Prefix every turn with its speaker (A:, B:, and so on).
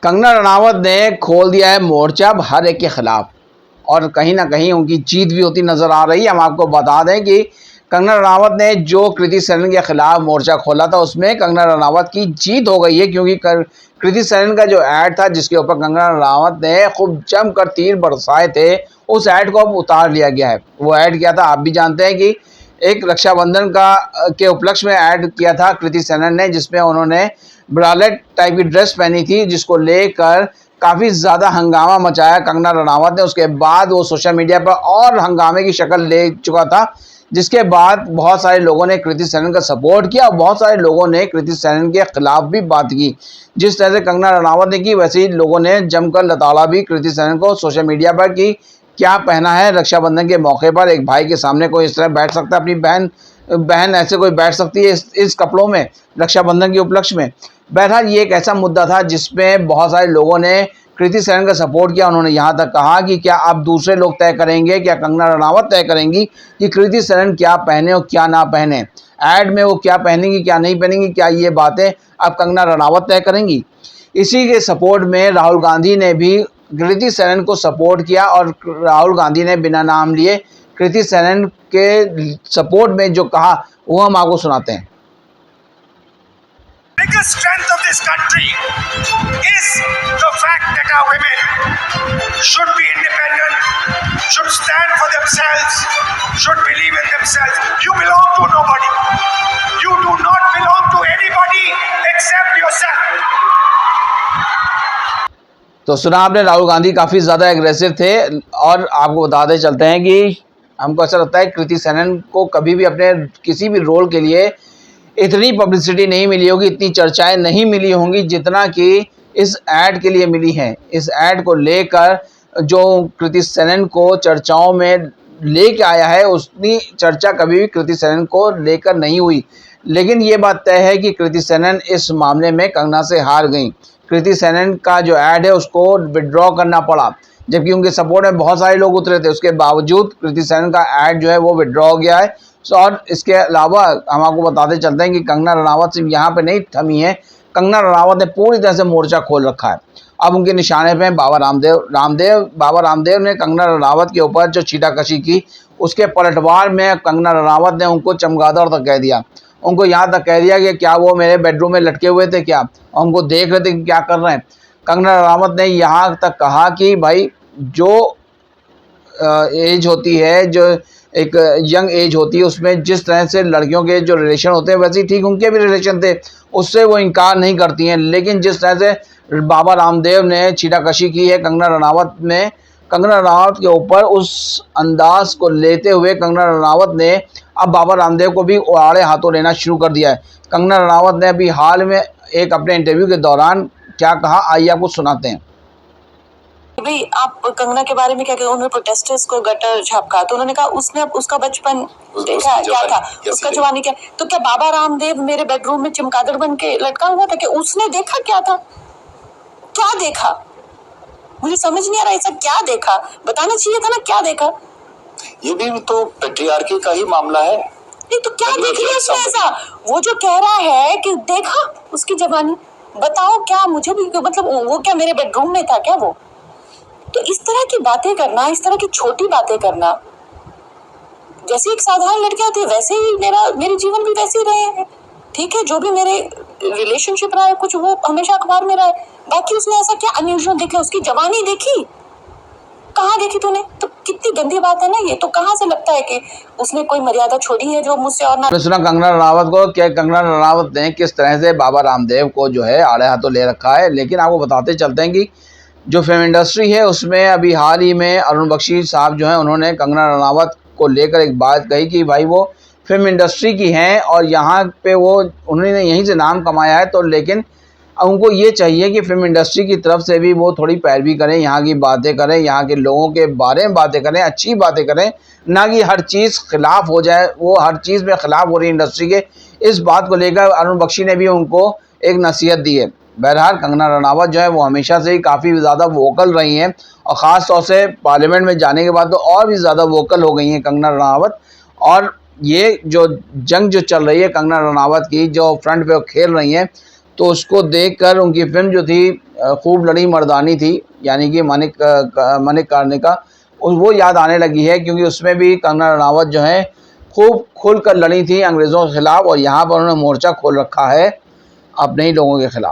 A: कंगना रनावत ने खोल दिया है मोर्चा हर एक के खिलाफ और कहीं ना कहीं उनकी जीत भी होती नजर आ रही है। हम आपको बता दें कि कंगना रनावत ने जो कृति सेनन के खिलाफ मोर्चा खोला था उसमें कंगना रनावत की जीत हो गई है, क्योंकि कृति सेनन का जो ऐड था जिसके ऊपर कंगना रनावत ने खूब जमकर तीर बरसाए थे, उस ऐड को अब उतार लिया गया है। वो ऐड क्या था आप भी जानते हैं कि एक रक्षाबंधन का के उपलक्ष्य में ऐड किया था कृति सेनन ने, जिसमें उन्होंने ब्रालेट टाइप की ड्रेस पहनी थी, जिसको लेकर काफ़ी ज़्यादा हंगामा मचाया कंगना रनावत ने। उसके बाद वो सोशल मीडिया पर और हंगामे की शक्ल ले चुका था, जिसके बाद बहुत सारे लोगों ने कृति सेनन का सपोर्ट किया और बहुत सारे लोगों ने कृति सेनन के खिलाफ भी बात की। जिस तरह से कंगना रनावत ने की वैसे ही लोगों ने जमकर लताड़ा भी कृति सेनन को सोशल मीडिया पर कि क्या पहना है रक्षाबंधन के मौके पर, एक भाई के सामने कोई इस तरह बैठ सकता है, अपनी बहन ऐसे कोई बैठ सकती है इस कपड़ों में रक्षाबंधन के उपलक्ष्य में। बहरहाल ये एक ऐसा मुद्दा था जिसमें बहुत सारे लोगों ने कृति सेनन का सपोर्ट किया। उन्होंने यहाँ तक कहा कि क्या अब दूसरे लोग तय करेंगे, क्या कंगना रनावत तय करेंगी कि कृति सेनन क्या पहने और क्या ना पहने, ऐड में वो क्या पहनेंगी क्या नहीं पहनेंगी, क्या ये बातें अब कंगना रनावत तय करेंगी। इसी के सपोर्ट में राहुल गांधी ने भी कृति सेनन को सपोर्ट किया और राहुल गांधी ने बिना नाम लिए कृति सेनन के सपोर्ट में जो कहा वो हम आपको सुनाते हैं।
B: Biggest strength of this country is the fact that our women should be independent, should stand for themselves, should believe in themselves. You belong to nobody. You do not belong to anybody except yourself.
A: तो सुना आपने, राहुल गांधी काफ़ी ज़्यादा aggressive थे और आपको बताते चलते हैं कि हमको ऐसा लगता है कृति सेनन को कभी भी अपने किसी भी रोल के लिए इतनी पब्लिसिटी नहीं मिली होगी, इतनी चर्चाएं नहीं मिली होंगी जितना कि इस ऐड के लिए मिली हैं। इस ऐड को लेकर जो कृति सेनन को चर्चाओं में लेके आया है उतनी चर्चा कभी भी कृति सेनन को लेकर नहीं हुई। लेकिन ये बात तय है कि कृति सेनन इस मामले में कंगना से हार गई। कृति सेनन का जो ऐड है उसको विड्रॉ करना पड़ा, जबकि उनके सपोर्ट में बहुत सारे लोग उतरे थे। उसके बावजूद कृति सेनन का ऐड जो है वो विड्रॉ हो गया है। और इसके अलावा हम आपको बताते चलते हैं कि कंगना रनावत सिर्फ यहाँ पे नहीं थमी है, कंगना रनावत ने पूरी तरह से मोर्चा खोल रखा है। अब उनके निशाने पे बाबा रामदेव ने कंगना रनावत के ऊपर जो छीटाकशी की उसके पलटवार में कंगना रनावत ने उनको चमगादड़ तक कह दिया। उनको यहाँ तक कह दिया कि क्या वो मेरे बेडरूम में लटके हुए थे क्या, उनको देख रहे थे कि क्या कर रहे हैं। कंगना रनावत ने यहाँ तक कहा कि भाई जो एज होती है, जो एक यंग एज होती है, उसमें जिस तरह से लड़कियों के जो रिलेशन होते हैं वैसे ही ठीक उनके भी रिलेशन थे, उससे वो इनकार नहीं करती हैं। लेकिन जिस तरह से बाबा रामदेव ने छीटाकशी की है कंगना रनावत ने, कंगना रनावत के ऊपर उस अंदाज को लेते हुए कंगना रनावत ने अब बाबा रामदेव को भी आड़े हाथों लेना शुरू कर दिया है। कंगना रनावत ने अभी हाल में एक अपने इंटरव्यू के दौरान क्या कहा, आइए आपको सुनाते हैं।
C: भाई आप कंगना के बारे में क्या कहें, उन्होंने प्रोटेस्टर्स को गटर झापका, तो उन्होंने कहा उसने अब उसका बचपन देखा क्या था, उसका जवानी क्या। तो क्या बाबा रामदेव मेरे बेडरूम में चमगादड़ बन के लटका हुआ था, कि उसने देखा क्या था, क्या देखा, मुझे समझ नहीं आ रहा ऐसा क्या देखा, बताना चाहिए था ना क्या देखा।
D: ये भी तो पैट्रियार्की का ही मामला है।
C: नहीं तो क्या देख लिया उसने ऐसा, वो जो कह रहा है कि देखा उसकी जवानी, बताओ क्या, मुझे भी मतलब वो क्या मेरे बेडरूम में था क्या वो। तो इस तरह की बातें करना, इस तरह की छोटी बातें करना, जैसे एक साधारण लड़की होती है वैसे ही मेरे जीवन भी वैसे ही रहे हैं। ठीक है, जो भी मेरे रिलेशनशिप रहा है कुछ वो हमेशा अखबार में रहा है, बाकी उसने ऐसा क्या अनयूजुअल देख लिया, उसकी जवानी देखी, कहाँ देखी तूने, तो कितनी गंदी बात है ना ये। तो कहाँ से लगता है कि उसने कोई मर्यादा छोड़ी है जो मुझसे और ना।
A: सुना कंगना रनावत को, क्या कंगना रनावत ने किस तरह से बाबा रामदेव को जो है आड़े हाथों ले रखा है। लेकिन आपको बताते चलते हैं कि जो फिल्म इंडस्ट्री है उसमें अभी हाल ही में अरुण बख्शी साहब जो हैं उन्होंने कंगना रनावत को लेकर एक बात कही कि भाई वो फिल्म इंडस्ट्री की हैं और यहाँ पे वो उन्होंने यहीं से नाम कमाया है, तो लेकिन उनको ये चाहिए कि फिल्म इंडस्ट्री की तरफ से भी वो थोड़ी पैरवी करें, यहाँ की बातें करें, यहाँ के लोगों के बारे में बातें करें, अच्छी बातें करें, ना कि हर चीज़ खिलाफ हो जाए, वो हर चीज़ में खिलाफ हो रही इंडस्ट्री के। इस बात को लेकर अरुण बख्शी ने भी उनको एक नसीहत दी है। बहरहाल कंगना रनावत जो है वो हमेशा से ही काफ़ी ज़्यादा वोकल रही हैं और ख़ास तौर से पार्लियामेंट में जाने के बाद तो और भी ज़्यादा वोकल हो गई हैं कंगना रनावत। और ये जो जंग जो चल रही है कंगना रनावत की, जो फ्रंट पे वो खेल रही हैं, तो उसको देखकर उनकी फिल्म जो थी खूब लड़ी मर्दानी थी, यानी कि मानिक कार्णिका, वो याद आने लगी है, क्योंकि उसमें भी कंगना रनावत जो है खूब खुलकर लड़ी थी अंग्रेज़ों के ख़िलाफ़, और यहाँ पर उन्होंने मोर्चा खोल रखा है अपने ही लोगों के ख़िलाफ़।